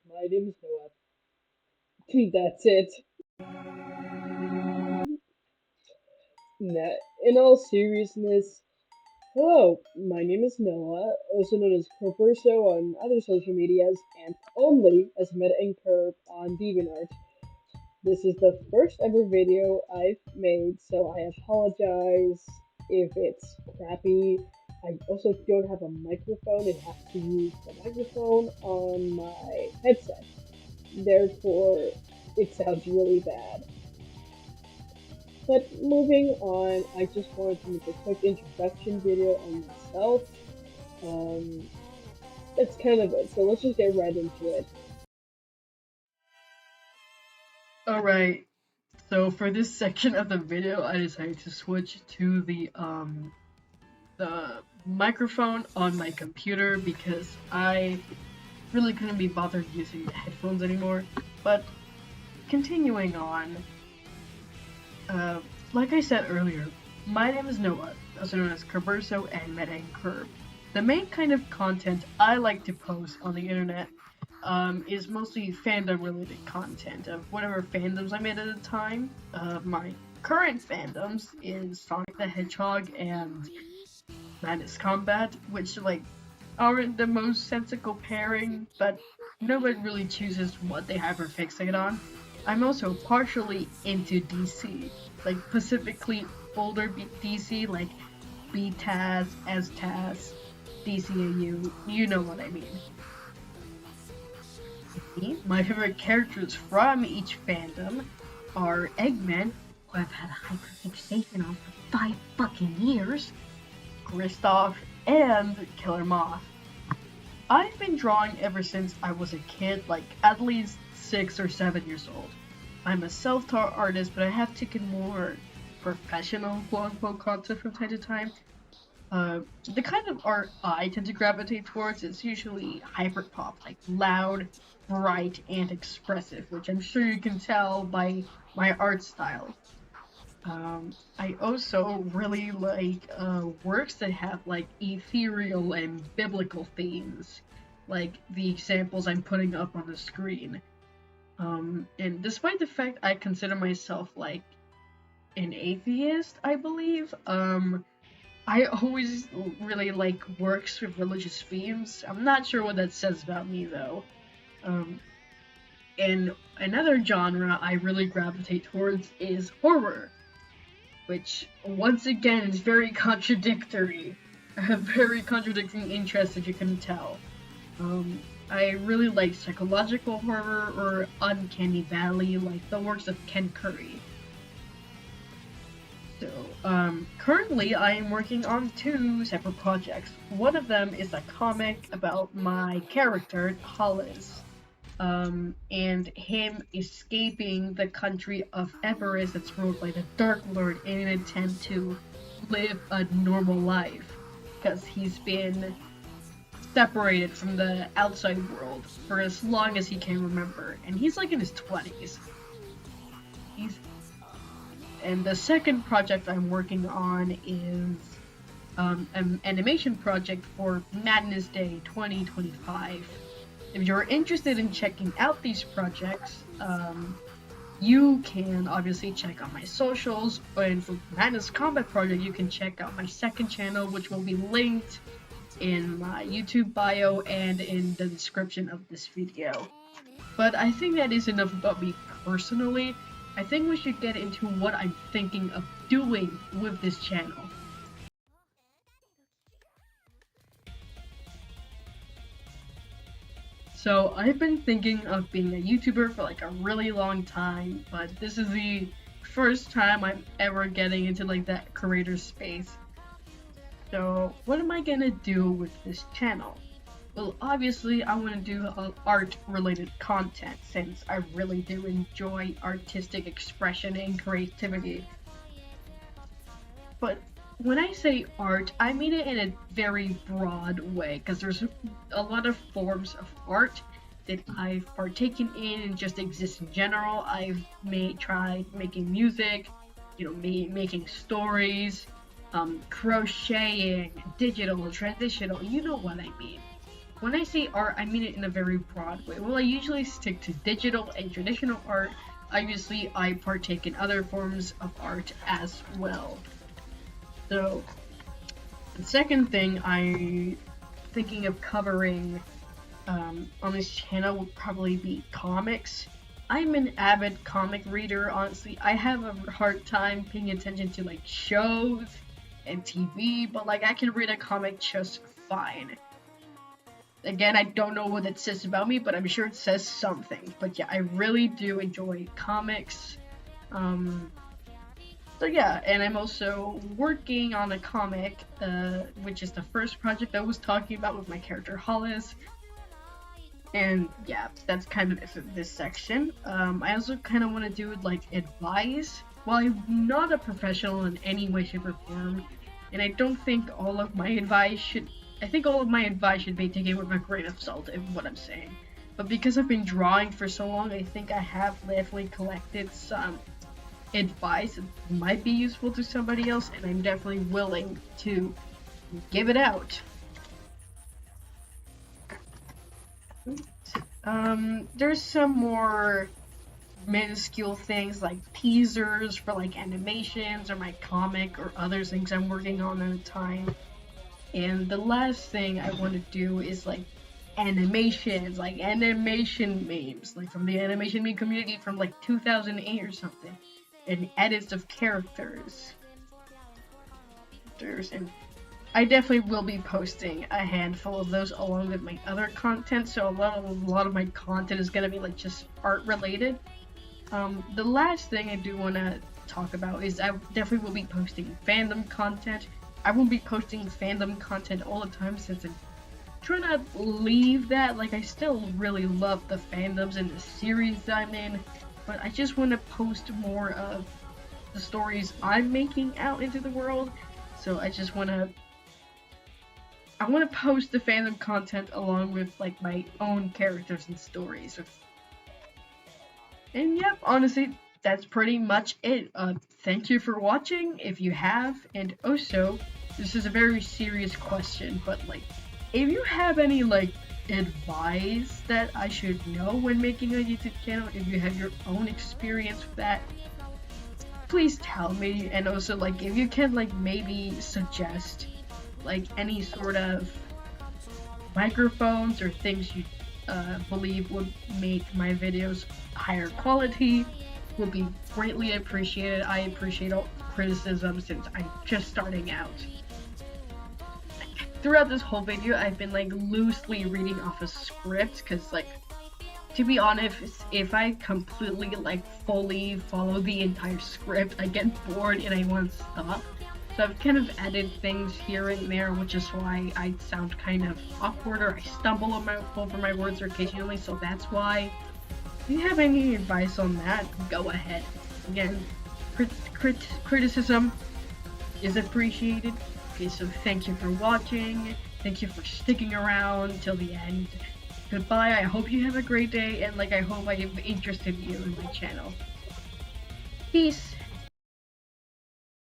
My name is Noah. That's it. In all seriousness, hello, my name is Noah, also known as Corpurso on other social medias, and only as Meta Anchor on DeviantArt. This is the first ever video I've made, so I apologize if it's crappy. I also don't have a microphone and have to use the microphone on my headset. Therefore, it sounds really bad. But moving on, I just wanted to make a quick introduction video on myself. Um, that's kind of it, so let's just get right into it. Alright, so for this section of the video, I decided to switch to the microphone on my computer because I really couldn't be bothered using the headphones anymore. But continuing on, like I said earlier, my name is Noah, also known as Kerberso and Metanker. The main kind of content I like to post on the internet is mostly fandom-related content of whatever fandoms I made at the time. My current fandoms is Sonic the Hedgehog and Madness Combat, which aren't the most sensical pairing, but nobody really chooses what they hyperfixate on. I'm also partially into DC, like specifically older DC, like BTAS, STAS, DCAU, you know what I mean. My favorite characters from each fandom are Eggman, who I've had a hyperfixation on for 5 fucking years, Kristoff, and Killer Moth. I've been drawing ever since I was a kid, like at least 6 or 7 years old. I'm a self-taught artist, but I have taken more professional quote-unquote content from time to time. The kind of art I tend to gravitate towards is usually hyperpop, like loud, bright, and expressive, which I'm sure you can tell by my art style. I also really like works that have like ethereal and biblical themes, like the examples I'm putting up on the screen. And despite the fact I consider myself like an atheist, I believe, I always really like works with religious themes. I'm not sure what that says about me though. Um, and another genre I really gravitate towards is horror, which once again is very contradictory. I have very contradicting interests, as you can tell. I really like psychological horror or uncanny valley, like the works of Ken Curry. So, currently I am working on 2 separate projects. One of them is a comic about my character, Hollis, and him escaping the country of Everest that's ruled by the Dark Lord in an attempt to live a normal life, because he's been separated from the outside world for as long as he can remember, and he's like in his 20s. And the second project I'm working on is an animation project for Madness Day 2025. If you're interested in checking out these projects, you can obviously check out my socials, and for Madness Combat Project, you can check out my second channel, which will be linked in my YouTube bio and in the description of this video. But I think that is enough about me personally. I think we should get into what I'm thinking of doing with this channel. So I've been thinking of being a YouTuber for like a really long time, but this is the first time I'm ever getting into like that creator space. So what am I gonna do with this channel? Well, obviously I want to do art related content since I really do enjoy artistic expression and creativity. But when I say art, I mean it in a very broad way, because there's a lot of forms of art that I've partaken in and just exist in general. I've tried making music, making stories, crocheting, digital, traditional, you know what I mean. when I say art, I mean it in a very broad way. Well, I usually stick to digital and traditional art. Obviously, I partake in other forms of art as well. So, the second thing I'm thinking of covering on this channel would probably be comics. I'm an avid comic reader, honestly. I have a hard time paying attention to like shows and TV, but like I can read a comic just fine. Again, I don't know what it says about me, but I'm sure it says something. But yeah, I really do enjoy comics. So yeah, and I'm also working on a comic, which is the first project I was talking about with my character Hollis. And yeah, that's kind of it for this section. I also kind of want to do like advice. While I'm not a professional in any way, shape, or form, and I don't think all of my advice should. I think all of my advice should be taken with a grain of salt, in what I'm saying. But because I've been drawing for so long, I think I have definitely collected some advice that might be useful to somebody else, and I'm definitely willing to give it out. There's some more minuscule things like teasers for like animations or my comic or other things I'm working on at a time. And the last thing I want to do is like animations, like animation memes, like from the animation meme community from like 2008 or something, and edits of characters. And I definitely will be posting a handful of those along with my other content. So a lot of my content is gonna be like just art related. The last thing I do want to talk about is I definitely will be posting fandom content. I won't be posting fandom content all the time since I'm trying to leave that. Like, I still really love the fandoms and the series I'm in, but I just want to post more of the stories I'm making out into the world. So I just want to post the fandom content along with like my own characters and stories. And yep, honestly, that's pretty much it. Thank you for watching, if you have, and also, this is a very serious question, but like, if you have any like advice that I should know when making a YouTube channel, if you have your own experience with that, please tell me. And also, like, if you can like maybe suggest like any sort of microphones or things you believe would make my videos higher quality, will be greatly appreciated. I appreciate all criticism since I'm just starting out. Throughout this whole video, I've been like loosely reading off a script, because like, to be honest, if I completely like fully follow the entire script, I get bored and I want to stop. So I've kind of added things here and there, which is why I sound kind of awkward or I stumble over my words occasionally, so that's why. If you have any advice on that, go ahead. Again, criticism is appreciated. Okay, so thank you for watching. Thank you for sticking around till the end. Goodbye, I hope you have a great day, and like I hope I have interested you in my channel. Peace!